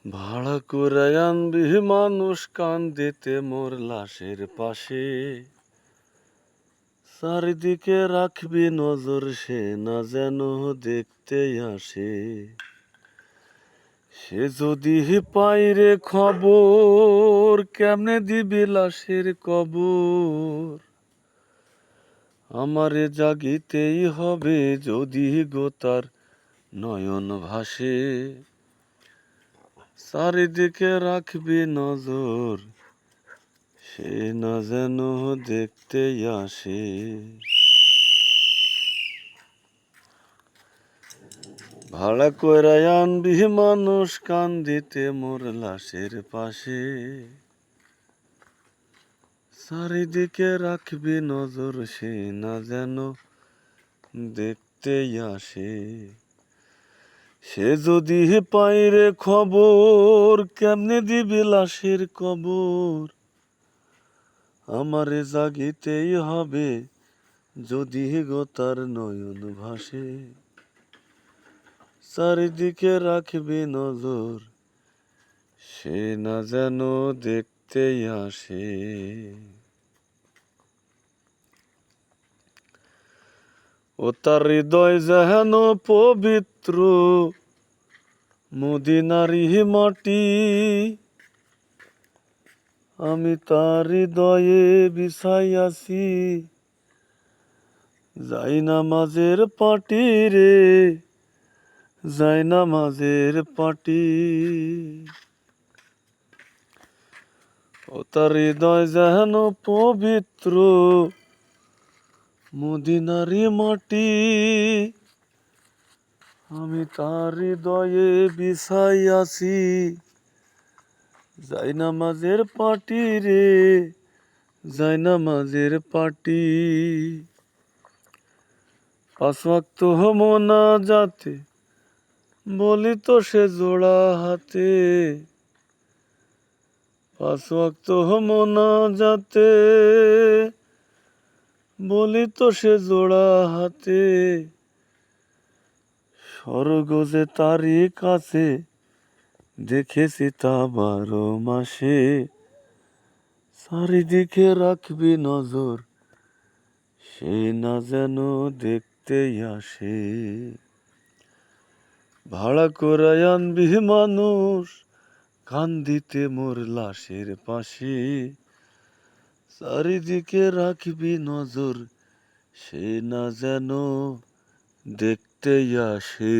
ভাড়া করে আনবি মানুষ কান্দিতে মোর লাশের পাশে, চারিদিকে রাখবি নজর সে না যেন দেখতে আসে। সে যদি পাইরে খবর কেমনে দিবি লাশের কবর, আমারে জাগিতেই হবে যদি গো তার নয়ন ভাসে। চারিদিকে রাখবি নজর সে না যেন দেখতে আসে। ভাড়া কইরা আনবি মানুষ কান্দিতে মোর লাশের পাশে, চারিদিকে রাখবি নজর সে না যেন দেখতে আসে। সে যদি পাইরে খবর কেমনে দিবি লাশের কবর, আমারে জাগিতেই হবে যদি গো তার নয়ন ভাসে। চারিদিকে রাখবি নজর সে না যেন দেখতে আসে। ও তার হৃদয় যেন পবিত্র মদিনারি মাটি, আমি তার হৃদয়ে বিছাইয়াছি যাই নামাজের পাটি রে, যাই নামাজের পাটি। ও তার হৃদয় যেন পবিত্র মদিনারি মাটি, আমি তার হৃদয়ে বিছাইয়াছি যাই নামাজের পাটি রে, যাই নামাজের পাটি। পাঁচ ওয়াক্ত মোনাজাতে বলি তো সে জোড়া হাতে, পাঁচ ওয়াক্ত মোনাজাতে বলি তো সে জোড়া হাতে। স্বর্গ যে তারই কাছে দেখেছি তা 12 মাসে, চারিদিকে রাখবি নজর সে না যেন দেখতে আসে। ভাড়া করে আনবি মানুষ কান্দিতে মোর লাশের পাশে, চারিদিকে রাখবি নজর সে না যেন দেখতে আসে।